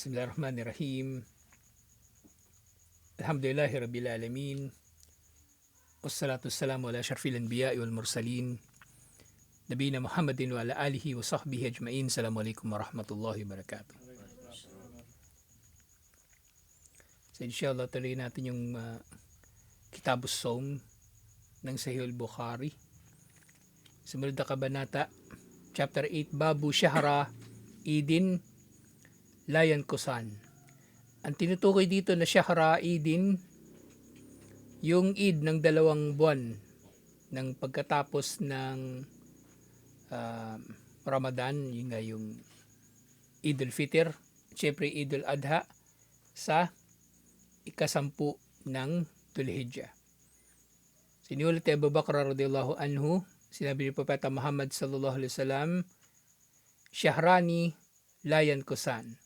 Bismillahirrahmanirrahim. Alhamdulillahi Rabbil Alamin. Wassalatu wassalamu ala syarfil anbiya'i wal mursalin. Nabiyina Muhammadin wa ala alihi wa sahbihi ajma'in. Assalamualaikum warahmatullahi wabarakatuh. So inshallah tuloy natin yung Kitabus Sawm ng Sahih al-Bukhari. Sumunod na kabanata, chapter 8, Babu Shahra Idin Layan Kusan. Ang tinutukoy dito na Shahra Idin, yung Eid ng 2 buwan ng pagkatapos ng Ramadan, yun nga yung Eid al-Fitr, syempre Eid al-Adha sa ikasampu ng Dhul-Hijjah. Sinulat ni Abu Bakr radhiyallahu anhu, sinabi ni Propeta Muhammad sallallahu alaihi wasallam, Shahrani Layan Kusan.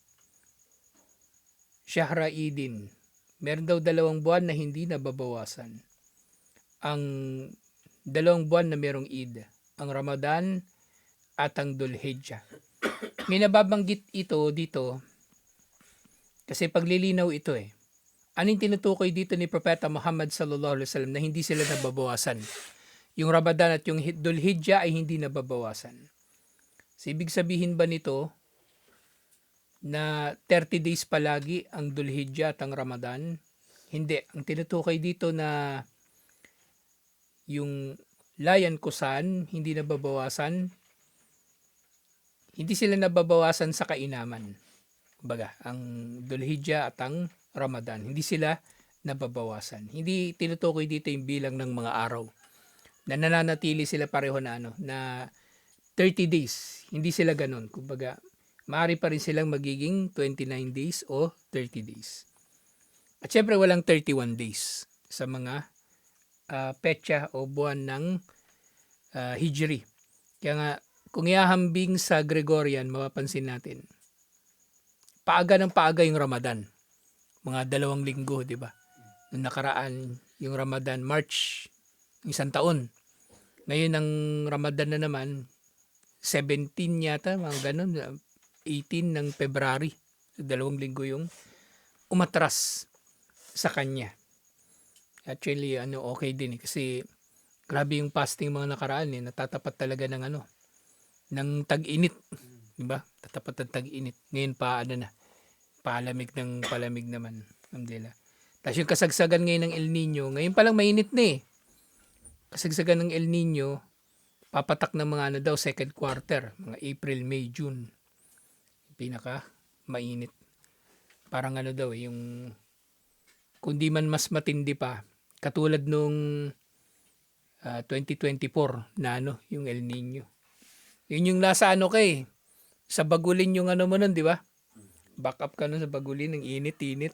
Shahra Idin. Meron daw 2 buwan na hindi nababawasan. Ang 2 buwan na merong Eid, ang Ramadan at ang Dhul-Hijjah. May nababanggit ito dito kasi paglilinaw ito eh. Anong tinutukoy dito ni Propeta Muhammad sallallahu alaihi wasallam na hindi sila nababawasan? Yung Ramadan at yung Dhul-Hijjah ay hindi nababawasan. So, ibig sabihin ba nito na 30 days palagi ang Dhul-Hijjah at ang Ramadan? Hindi. Ang tinutukoy dito na yung Layan Kusan, hindi nababawasan, hindi sila nababawasan sa kainaman. Kumbaga, ang Dhul-Hijjah at ang Ramadan, hindi sila nababawasan. Hindi tinutukoy dito yung bilang ng mga araw na nananatili sila pareho na na 30 days. Hindi sila ganun. Kumbaga, maaari pa rin silang magiging 29 days o 30 days. At syempre walang 31 days sa mga petsa o buwan ng Hijri. Kaya nga, kung ihahambing sa Gregorian, mapapansin natin, paaga ng paaga yung Ramadan. Mga 2 linggo, di ba? Nung nakaraan, yung Ramadan, March, isang taon. Ngayon, ang Ramadan na naman, 17 yata, mga ganun, 18 ng February. 2 linggo yung umatras sa kanya. Actually, okay din kasi grabe yung fasting mga nakaraan natatapat talaga ng ng tag-init, di ba? Tatapat ng tag-init. Ngayon pa palamig ng palamig naman. Alhamdulillah. Tapos yung kasagsagan ngayon ng El Nino, ngayon pa lang mainit na eh. Kasagsagan ng El Nino, papatak ng mga daw second quarter, mga April, May, June. Pinaka mainit. Parang daw yung kundi man mas matindi pa katulad nung 2024 na yung El Nino. Yun yung nasa sa bagulin yung mo nun, di ba? Back up ka nun sa bagulin ng init-init.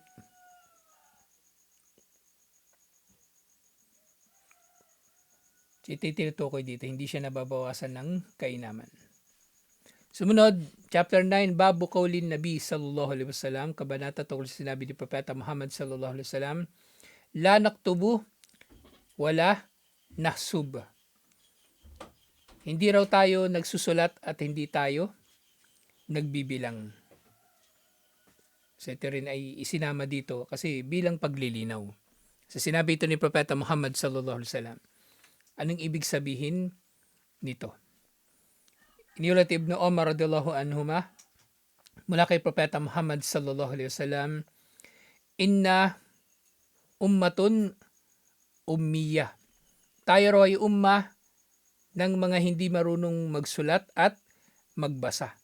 Ito tinutukoy dito, hindi siya nababawasan ng kainaman. Sumunod, chapter 9, Babu Qaulin Nabi sallallahu alaihi wasallam, kabanata tungkol sa sinabi ni Propeta Muhammad sallallahu alaihi wasallam, la naktubu wala nahsub. Hindi raw tayo nagsusulat at hindi tayo nagbibilang. So ito rin ay isinama dito kasi bilang paglilinaw. So sinabi ito ni Propeta Muhammad sallallahu alaihi wasallam. Anong ibig sabihin nito? Iniulat Ibn Umar radhiyallahu anhuma mula kay Propeta Muhammad sallallahu alaihi wasallam, inna ummatun ummiyah. Tayo raw ay ummah ng mga hindi marunong magsulat at magbasa.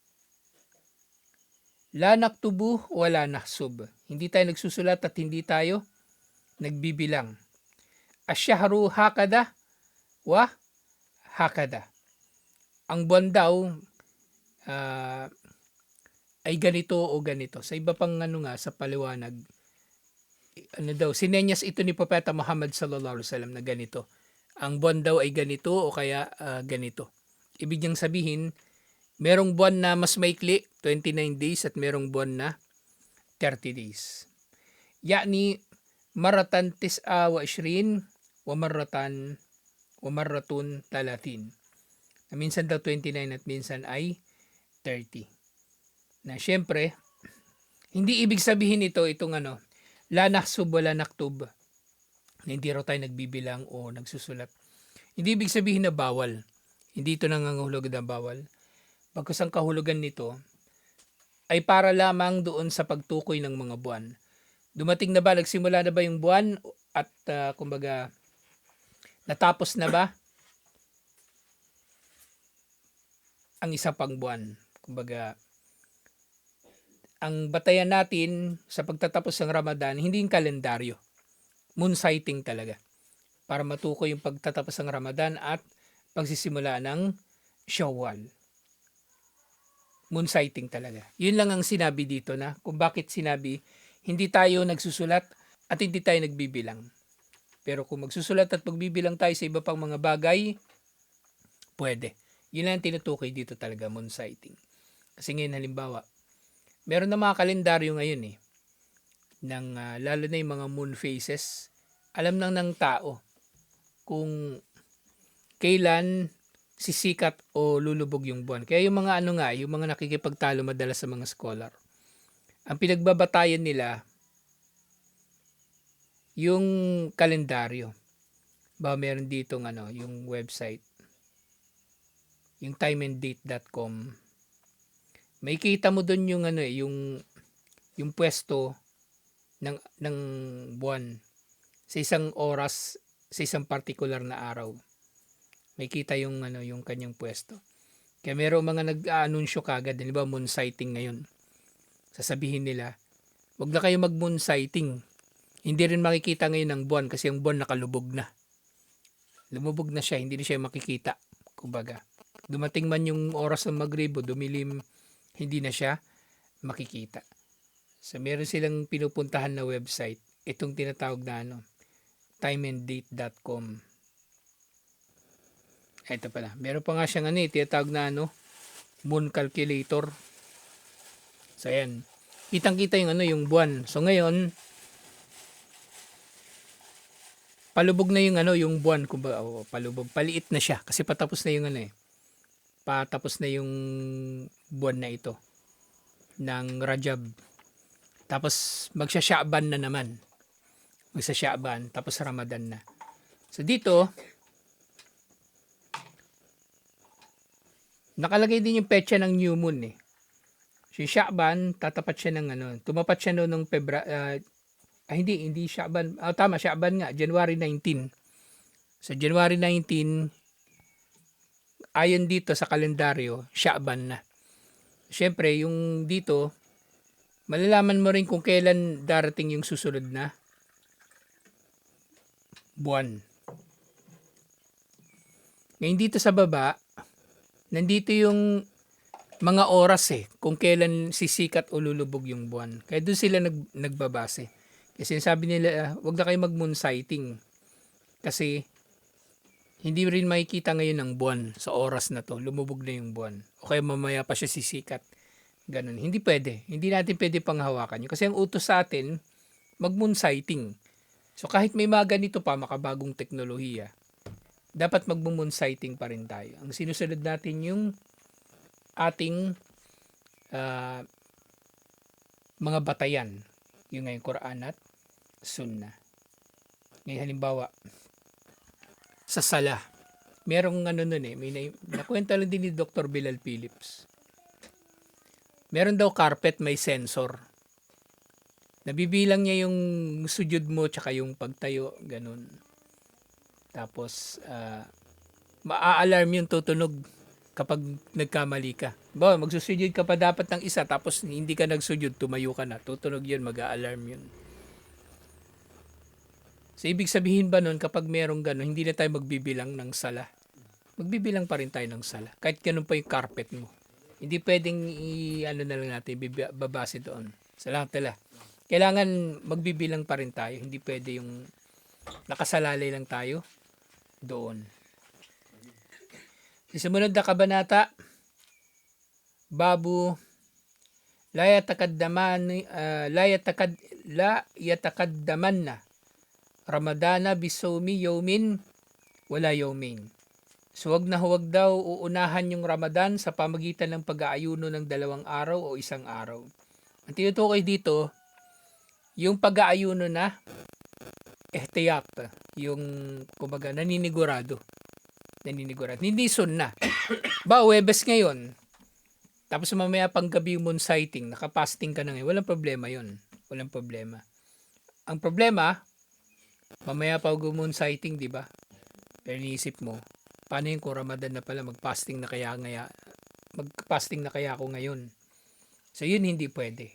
La naktubu wala nahsub. Hindi tayo nagsusulat at hindi tayo nagbibilang. Asyahru hakada wa hakada. Ang buwan daw ay ganito o ganito. Sa iba pang sa paliwanag, sinenyas ito ni Propeta Muhammad sallallahu alaihi wasallam na ganito. Ang buwan daw ay ganito o kaya ganito. Ibig niyang sabihin, merong buwan na mas maikli, 29 days, at merong buwan na 30 days. Yani, maratan 29 wa maratun 30. Minsan daw 29 at minsan ay 30. Na syempre, Hindi ibig sabihin itong la naksub wala naktub, na hindi raw tayo nagbibilang o nagsusulat. Hindi ibig sabihin na bawal. Hindi ito nangangahulugan na bawal. Pagkas ang kahulugan nito ay para lamang doon sa pagtukoy ng mga buwan. Dumating na ba, nagsimula na ba yung buwan at kumbaga natapos na ba ang isa pang buwan? Kumbaga, ang batayan natin sa pagtatapos ng Ramadan, hindi yung kalendaryo. Moon sighting talaga. Para matukoy yung pagtatapos ng Ramadan at pagsisimula ng Shawwal. Moon sighting talaga. Yun lang ang sinabi dito na kung bakit sinabi hindi tayo nagsusulat at hindi tayo nagbibilang. Pero kung magsusulat at magbibilang tayo sa iba pang mga bagay, pwede. Yun lang ang tinutukoy dito talaga, moon sighting. Kasi ngayon halimbawa, meron na mga kalendaryo ngayon lalo na yung mga moon phases. Alam nang ng tao kung kailan sisikat o lulubog yung buwan. Kaya yung mga yung mga nakikipagtalo madalas sa mga scholar, ang pinagbabatayan nila yung kalendaryo. Meron dito yung website, yung timeanddate.com. May kita mo doon yung yung pwesto ng buwan sa isang oras, sa isang particular na araw. May kita yung yung kanyang pwesto. Kaya meron mga nag-aanunsyo kagad, di ba, moon sighting ngayon. Sasabihin nila, wag na kayo mag-moon sighting. Hindi rin makikita ngayon ang buwan kasi ang buwan nakalubog na. Lumubog na siya, hindi na siya makikita. Kumbaga, dumating man yung oras ng magribo, dumilim, hindi na siya makikita. So meron silang pinupuntahan na website, itong tinatawag na timeanddate.com. Ito pala, meron pa nga siyang tinatawag na moon calculator. So ayan, kitang-kita yung yung buwan. So ngayon, palubog na yung yung buwan, kumbaga palubog, paliit na siya kasi patapos na yung patapos na yung buwan na ito ng Rajab. Tapos magsya-Sha'ban na naman. Magsa-Sha'ban tapos Ramadan na. So dito nakalagay din yung petsa ng new moon Si Sha'ban, tatapat siya ng tumapat siya noong hindi Sha'ban. Tama, Sha'ban nga, January 19. So January 19, ayon dito sa kalendaryo, Sha'ban na. Siyempre, yung dito, malalaman mo rin kung kailan darating yung susunod na buwan. Ngayon dito sa baba, nandito yung mga oras kung kailan sisikat o lulubog yung buwan. Kaya doon sila nagbabase. Kasi sabi nila, wag na kayo mag-moon sighting. Kasi hindi rin makikita ngayon ang buwan sa oras na to. Lumubog na yung buwan. O kaya mamaya pa siya sisikat. Ganun. Hindi pwede. Hindi natin pwede panghawakan yun. Kasi ang utos sa atin, mag-moon sighting. So kahit may mga ganito pa, makabagong teknolohiya, dapat mag-moon sighting pa rin tayo. Ang sinusunod natin yung ating mga batayan. Yung ngayong Quran at Sunnah. Ngayon halimbawa, sa sala, merong may nakwenta lang din ni Dr. Bilal Phillips. Meron daw carpet may sensor. Nabibilang niya yung sujud mo tsaka yung pagtayo, ganun. Tapos, maa-alarm yung tutunog kapag nagkamali ka. Magsusujud ka pa dapat ng isa tapos hindi ka nagsujud, tumayo ka na. Tutunog yun, mag-a-alarm yun. So, ibig sabihin ba nun kapag merong gano'n, hindi na tayo magbibilang ng sala? Magbibilang pa rin tayo ng sala. Kahit ganun pa yung carpet mo. Hindi pwedeng na lang natin, babase doon. Salamat tala. Kailangan magbibilang pa rin tayo. Hindi pwede yung nakasalalay lang tayo doon. Sa sumunod na kabanata, Babu, la yatakaddaman na Ramadana bisawmi yawmin wala yawmin. So huwag daw uunahan yung Ramadan sa pamagitan ng pag-aayuno ng 2 araw o 1 araw. Ang tinutukoy dito, yung pag-aayuno na ihtiyat, yung kumbaga naninigurado. Hindi sunna. Ba, Webes ngayon, tapos mamaya pang gabi yung moon sighting, nakapasting ka na ngayon, walang problema yon. Walang problema. Ang problema, mamaya pa moon sighting, di ba? Pero iniisip mo, paano yung kung Ramadan na pala, magpasting na kaya ako ngayon. So yun hindi pwede.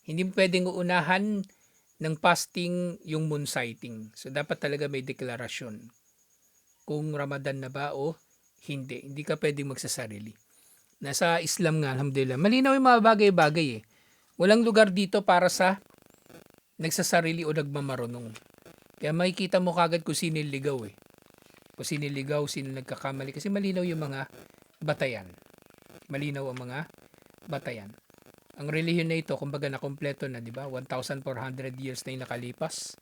Hindi pwedeng uunahan ng fasting yung moon sighting. So dapat talaga may deklarasyon kung Ramadan na ba o hindi. Hindi ka pwedeng magsasarili. Nasa Islam nga, alhamdulillah, malinaw yung mga bagay-bagay eh. Walang lugar dito para sa nagsasarili o nagmamarunong. Kaya makikita mo kagad kung sino ligaw eh. Kung sino ligaw, sino nagkakamali. Kasi malinaw yung mga batayan. Malinaw ang mga batayan. Ang relihiyon na ito, kumbaga nakompleto na, di ba? 1,400 years na yung nakalipas.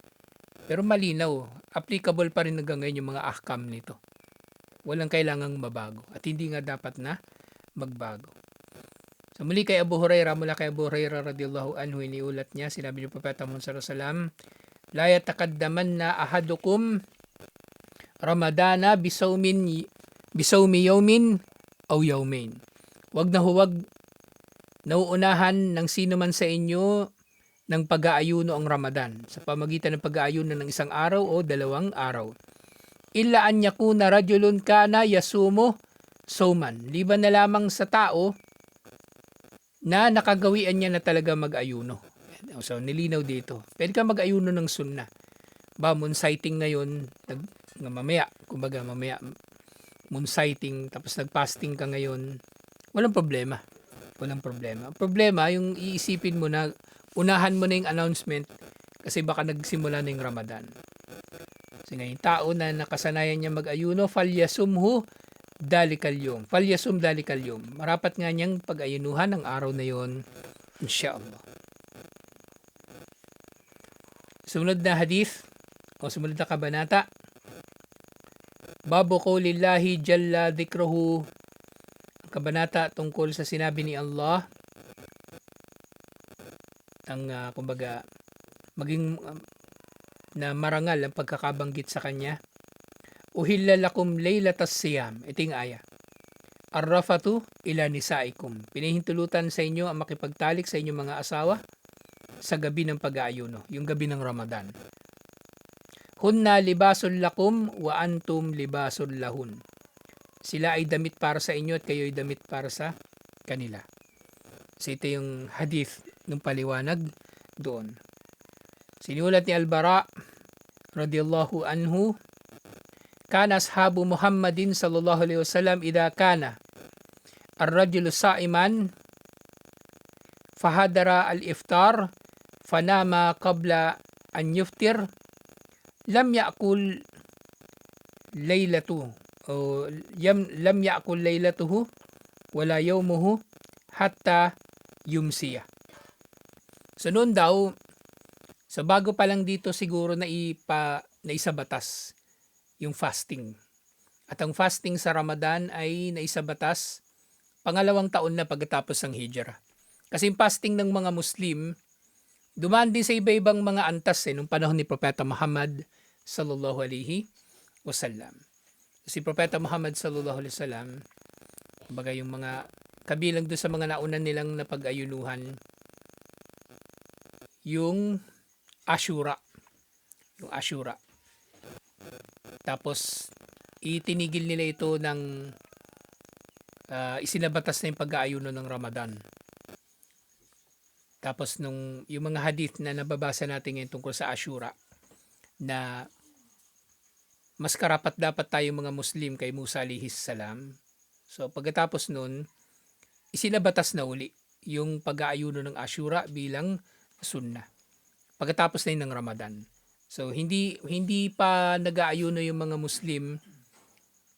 Pero malinaw, applicable pa rin hanggang ngayon yung mga ahkam nito. Walang kailangang mabago. At hindi nga dapat na magbago. So muli kay Abu Hurairah, mula kay Abu Hurairah radiyallahu anhu, iniulat niya, sinabi ni Propeta Muhammad sallallahu alaihi wasallam, la yatakaddamanna ahadukum Ramadana bisawmi yawmin aw yawmain. Huwag nauunahan ng sino man sa inyo ng pag-aayuno ang Ramadan sa pamagitan ng pag-aayuno ng isang araw o 2 araw. Illa an yakuna rajulun kana yasumo sauman. Liban na lamang sa tao na nakagawian niya na talaga mag-ayuno. So nilinaw dito. Pwede ka mag-ayuno ng sunna. Moon sighting ngayon, mamaya moon sighting, tapos nag-fasting ka ngayon, walang problema. Walang problema. Ang problema, yung iisipin mo na unahan mo na yung announcement kasi baka nagsimula na yung Ramadan. Kasi ngayon, tao na nakasanayan niya mag-ayuno, falyasum dalikal yom. Marapat nga niyang pag-ayunuhan ang araw na yon, insyaAllah. Sumunod na hadith, o sumunod na kabanata, Babu qawlillahi jalla dhikruhu, kabanata tungkol sa sinabi ni Allah, ang kumbaga maging na marangal ang pagkakabanggit sa kanya. Uhilla lakum laylatas siyam. Ito yung aya. Arrafatu ila nisaikum. Pinahintulutan sa inyo ang makipagtalik sa inyong mga asawa sa gabi ng pag-aayuno, yung gabi ng Ramadan. Hunna libasul lakum wa antum libasul lahun. Sila ay damit para sa inyo at kayo ay damit para sa kanila. So ito yung hadith ng paliwanag doon. Sinulat ni Al-Bara radiyallahu anhu, kana ashabu Muhammadin sallallahu alaihi wasallam idha kana ar-rajulu sa'iman fahadara al-iftar fanama qabla an yuftir lam ya'kul laylatuhu o lam ya'kul laylatuhu wala yawmuhu hatta yumsiya. So noon daw, so bago pa lang dito siguro na isabatas yung fasting. At ang fasting sa Ramadan ay naisabatas pangalawang taon na pagkatapos ng Hijrah. Kasi yung fasting ng mga Muslim, dumaan din sa iba-ibang mga antas nung panahon ni Propeta Muhammad sallallahu alaihi wasallam. Si Propeta Muhammad sallallahu alaihi wasallam, kumbaga yung mga kabilang doon sa mga nauna nilang napag-ayunuhan, yung Ashura. Yung Ashura. Tapos, itinigil nila ito ng isinabatas na yung pag-aayuno ng Ramadan. Tapos, yung mga hadith na nababasa natin ngayon tungkol sa Ashura, na mas karapat dapat tayong mga Muslim kay Musa alayhis salam. So, pagkatapos nun, isinabatas na uli yung pag-aayuno ng Ashura bilang sunnah. Pagkatapos na yun ng Ramadan. So, hindi pa nag-aayuno yung mga Muslim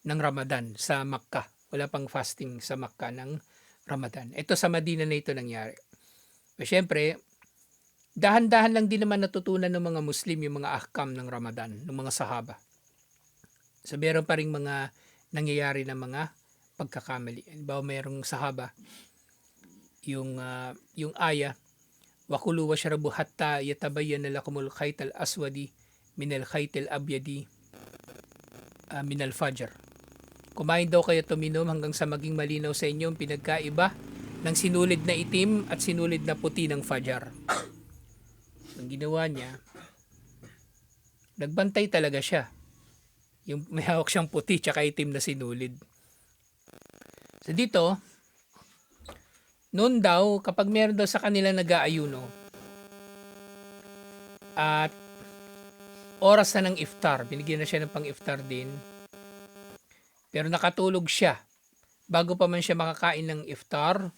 ng Ramadan sa Makkah. Wala pang fasting sa Makkah ng Ramadan. Ito sa Madina na ito nangyari. Pero syempre, dahan-dahan lang din naman natutunan ng mga Muslim yung mga ahkam ng Ramadan, ng mga sahaba. So, meron pa rin mga nangyayari na mga pagkakamali. Halimbawa, mayroong sahaba, yung aya, wa kulu washrabu hatta yatabayyana lakumul khayt al-aswadi min al-khayt al-abyadi min al-fajr. Kumain daw kayo tuminom hanggang sa maging malinaw sa inyo ang pinagkaiba ng sinulid na itim at sinulid na puti ng fajar. Ang ginawa niya, nagbantay talaga siya. Yung may hawak siyang puti tsaka itim na sinulid. So dito, noon daw, kapag meron daw sa kanila nag-aayuno at oras na ng iftar, binigyan na siya ng pang-iftar din, pero nakatulog siya bago pa man siya makakain ng iftar,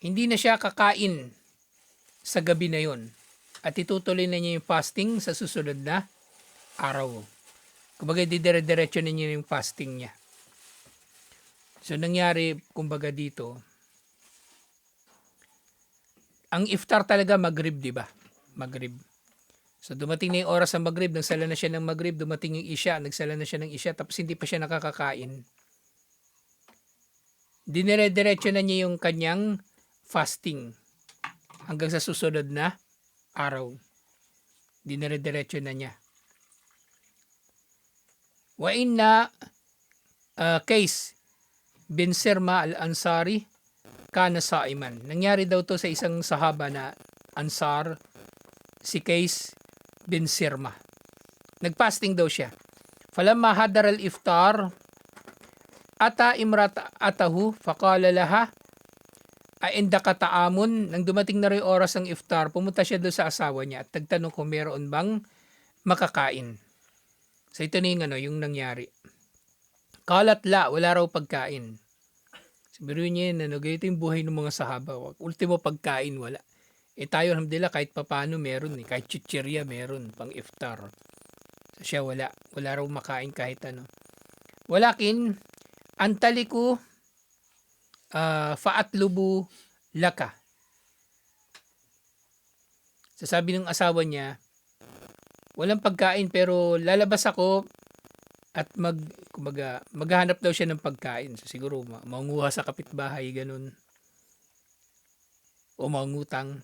hindi na siya kakain sa gabi na yon at itutuloy na niya yung fasting sa susunod na araw. Kumbaga, didire-diretso na niya yung fasting niya. So, nangyari, kumbaga dito, ang iftar talaga Maghrib, di ba? Maghrib. So, dumating na yung oras ng Maghrib, nagsala na siya ng Maghrib, dumating yung Isya, nagsala na siya ng Isya, tapos hindi pa siya nakakakain. Dinire-diretso na niya yung kanyang fasting hanggang sa susunod na araw. Dinire-diretso na niya. Wa inna case bin Sirma al-Ansari kana saiman. Nangyari daw to sa isang sahaba na Ansar, si Qais bin Sirma. Nagfasting daw siya. Falamma hadar al-iftar, ata imrata atahu faqala laha indaka ta'amun. Nang dumating na rin oras ng iftar, pumunta siya doon sa asawa niya at nagtanong kung meron bang makakain. So ito na yung nangyari. Kalat la, wala raw pagkain. Sabihin niya yun, ganito yung buhay ng mga sahaba. Ultimo pagkain, wala. Tayo, alhamdulillah, kahit papano meron. Kahit chichirya meron, pang iftar. So siya wala. Wala raw makain kahit ano. Walakin, antaliku faatlubu laka. So sabi ng asawa niya, walang pagkain pero lalabas ako at maghahanap daw siya ng pagkain. So siguro manguha sa kapitbahay, ganun. O mangutang.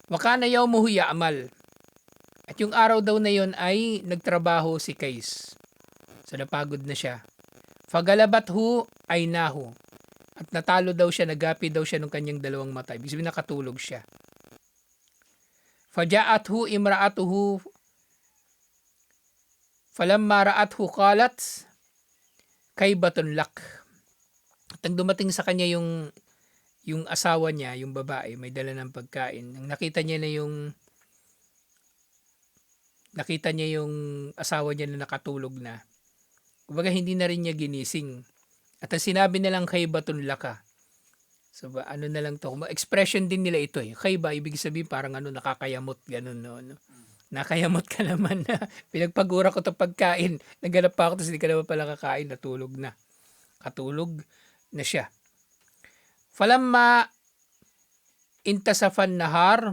Wakana yawmuhu ya'mal. At yung araw daw na yon ay nagtrabaho si Qais. So napagod na siya. Fagalabathu ay nahu. At natalo daw siya, nagapi daw siya ng kanyang dalawang mata. Ibig sabihin nakatulog siya. Faja'athu imra'atuhu falamma ra'athu qalat kaybatun lak. At nang dumating sa kanya yung asawa niya, yung babae, may dala ng pagkain. Nang nakita niya yung asawa niya na nakatulog na. Kumbaga hindi na rin niya ginising. At ang sinabi nilang kaybatun laka. So ano na lang to, expression din nila ito eh. Kayba, ibig sabihin parang nakakayamot, ganun no. Nakayamot ka naman na pinagpagura ko 'tong pagkain. Naghanap pa ako tapos hindi ka naman pala kakain, natulog na. Katulog na siya. Falamma intasafan nahar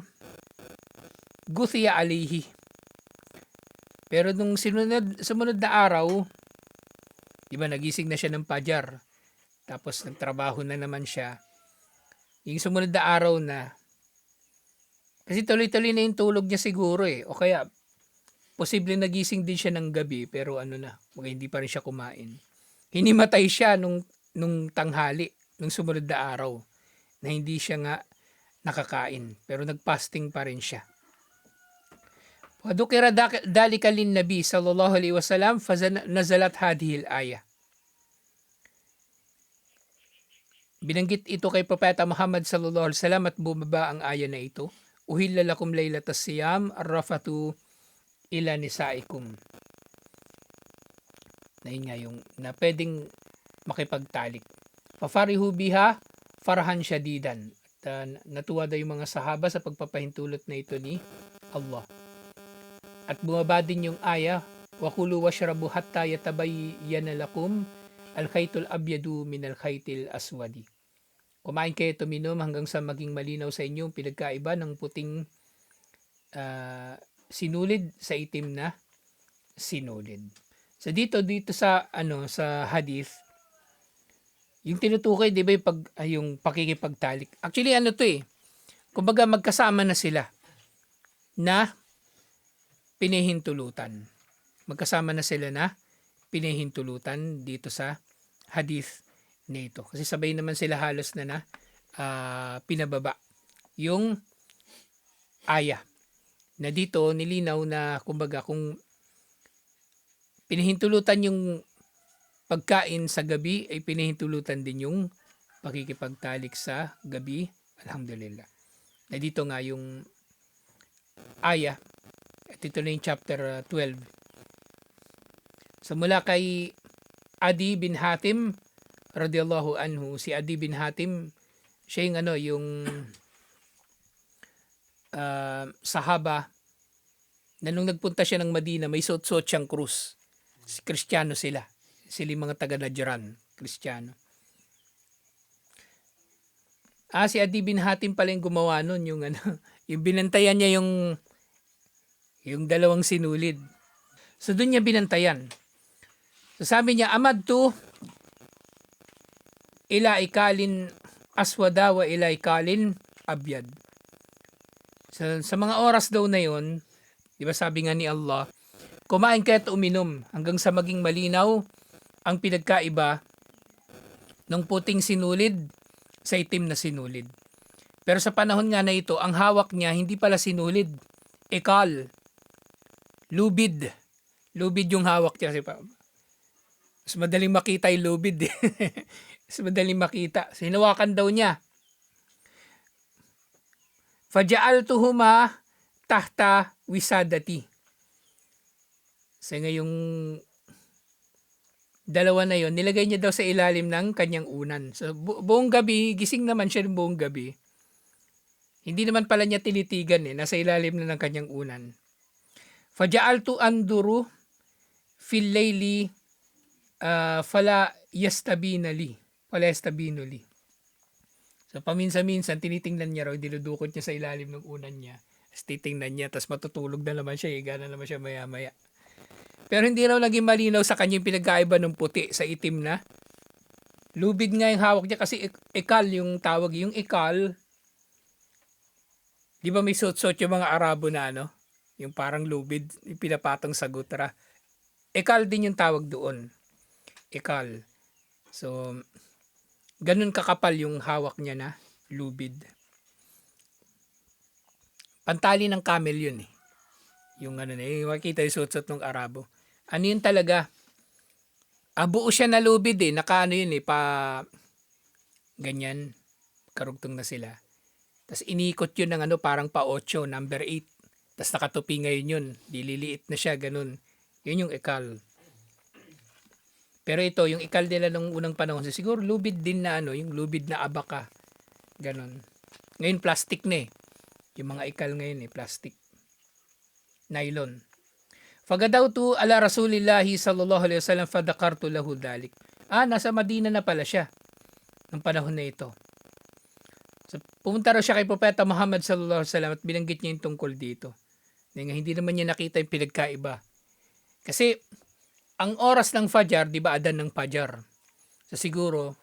guthiya alihi. Pero nung sumunod na araw, di ba nagising na siya ng pajar. Tapos nagtrabaho na naman siya. Yung sumunod na araw na, kasi tuloy-tuloy na yung tulog niya siguro eh. O kaya, posible nagising din siya ng gabi, pero hindi pa rin siya kumain. Hinimatay siya nung tanghali, nung sumunod na araw, na hindi siya nga nakakain. Pero nagfasting pa rin siya. Wadukira dalika lin Nabi sallallahu alaihi wasallam nazalat hadhil ayah. Binanggit ito kay Propeta Muhammad sallallahu alaihi wasallam at bumaba ang aya na ito. Uhilla lakum laylatas siyam arrafatu ila nisaikum. Na yun nga yung na pwedeng makipagtalik. Fafarihu biha farhan syadidan. At natuwa daw yung mga sahaba sa pagpapahintulot na ito ni Allah. At bumaba din yung aya, wa kulu washrabu hatta yatabayyana lakum al-khaytul abyadu min al-khaytil aswadi. Kumain kayo, tuminom hanggang sa maging malinaw sa inyo ang pinagkaiba ng puting sinulid sa itim na sinulid. So dito sa sa hadith, yung tinutukoy, 'di ba, yung pakikipagtalik. Actually to eh. Kumbaga magkasama na sila na pinahintulutan. Magkasama na sila na pinahintulutan dito sa hadith na ito. Kasi sabay naman sila halos na pinababa yung aya. Na dito nilinaw na kumbaga kung pinahintulutan yung pagkain sa gabi ay pinahintulutan din yung pakikipagtalik sa gabi. Alhamdulillah. Na dito nga yung aya. At ito na yung chapter 12. So mula kay Adi bin Hatim radiyallahu anhu, si Adi bin Hatim, siya yung yung sahaba na nung nagpunta siya ng Madina, may suot-suot siyang krus. Kristiyano sila. Sila yung mga taga Najran, Kristiyano. Si Adi bin Hatim pala yung gumawa nun, yung yung binantayan niya yung dalawang sinulid. So doon niya binantayan. So sabi niya, amadtu ila ikalin aswada wa ila ikalin abyad. So, sa mga oras daw na yon, di ba sabi nga ni Allah, kumain kayo at uminom hanggang sa maging malinaw ang pinagkaiba ng puting sinulid sa itim na sinulid. Pero sa panahon nga na ito, ang hawak niya hindi pala sinulid, ikal, lubid. Lubid yung hawak niya. Mas madaling makita yung lubid. Mas madaling makita. Hinawakan daw niya. Faja'altuhuma tahta wisadati. So ngayong dalawa na yon, nilagay niya daw sa ilalim ng kanyang unan. So buong gabi, gising naman siya buong gabi. Hindi naman pala niya tinitigan nasa ilalim na ng kanyang unan. Faja'altu anduru fil layli fala yastabinali. Fala yastabinuli. So paminsan-minsan tinitingnan niya raw, dinudukot niya sa ilalim ng unan niya. Tapos titingnan niya, tapos matutulog na naman siya, higa na naman siya maya-maya. Pero hindi raw naging malinaw sa kanya yung pinagkaiba ng puti sa itim na. Lubid nga yung hawak niya kasi ikal yung tawag. Yung ikal, di ba may suot-suot yung mga Arabo na yung parang lubid, yung pinapatong sa gutra. Ikal din yung tawag doon. Ikal. So, ganun kakapal yung hawak niya na lubid. Pantali ng camel yun Yung yung makita yung suot-suot ng Arabo. Ano yun talaga? Buo siya na lubid naka yun pa ganyan. Karugtong na sila. Tapos inikot yun ng parang pa 8, number 8. Tapos nakatupi ngayon yun. Dililiit na siya, ganun. Yun yung ikal. Pero ito, yung ikal nila nung unang panahon, siguro lubid din na yung lubid na abaka. Ganon. Ngayon plastic na Yung mga ikal ngayon plastic. Nylon. Fagadawtu ala Rasulillahi sallallahu alaihi wasallam fadakartu lahu dalik. Nasa Madina na pala siya ng panahon na ito. So, pumunta raw siya kay Propeta Muhammad sallallahu alaihi wasallam at binanggit niya yung tungkol dito. Hindi naman niya nakita yung pinagkaiba. Kasi ang oras ng Fajar, di ba adan ng Fajar? So siguro,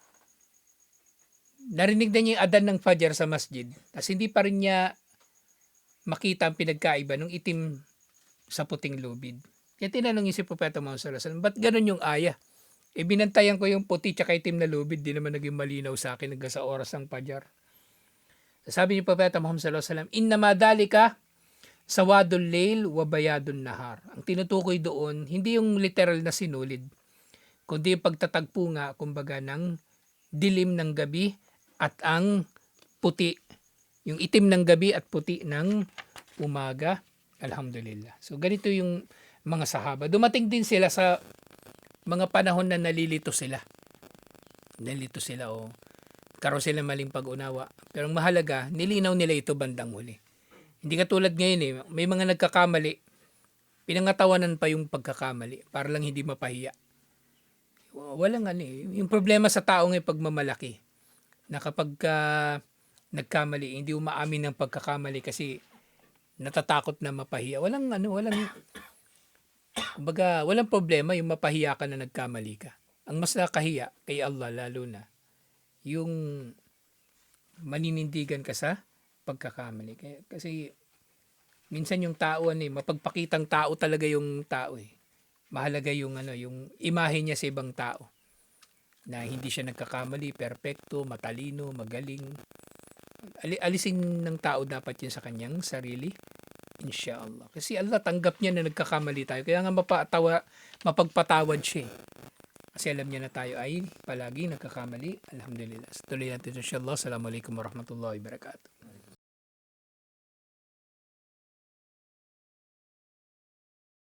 narinig na niya yung adan ng Fajar sa masjid. Tapos hindi pa rin niya makita ang pinagkaiba ng itim sa puting lubid. Kaya tinanong niya si Propeta Muhammad sallallahu alaihi wasallam, ba't ganun yung aya? Binantayan ko yung puti tsaka itim na lubid, di naman naging malinaw sa akin hanggang sa oras ng Fajar. Sabi ni Propeta Muhammad sallallahu alaihi wasallam, innama dalika sawadul layl wa bayadun nahar. Ang tinutukoy doon, hindi yung literal na sinulid, kundi yung pagtatagpo nga, kumbaga, ng dilim ng gabi at ang puti. Yung itim ng gabi at puti ng umaga. Alhamdulillah. So, ganito yung mga sahaba. Dumating din sila sa mga panahon na nalilito sila. Nalilito sila karoon sila maling pag-unawa. Pero ang mahalaga, nilinaw nila ito bandang huli. Hindi katulad ngayon may mga nagkakamali, pinangatawanan pa yung pagkakamali para lang hindi mapahiya. Walang yung problema sa tao ng pagmamalaki, na kapag nagkamali, hindi umaamin ng pagkakamali kasi natatakot na mapahiya. Kumbaga, walang problema yung mapahiya ka na nagkamali ka. Ang mas nakahiya kay Allah lalo na, yung maninindigan ka sa pagkakamali. Kasi minsan yung tao mapagpakitang tao talaga yung tao eh. Mahalaga yung yung imahe niya sa ibang tao na hindi siya nagkakamali, perpekto, matalino, magaling. Alisin ng tao dapat yun sa kanyang sarili. Inshallah. Kasi Allah tanggap niya na nagkakamali tayo. Kaya nga mapagpatawad siya. Kasi alam niya na tayo ay palagi nagkakamali. Alhamdulillah. Tuloy natin inshallah. Assalamualaikum warahmatullahi wabarakatuh.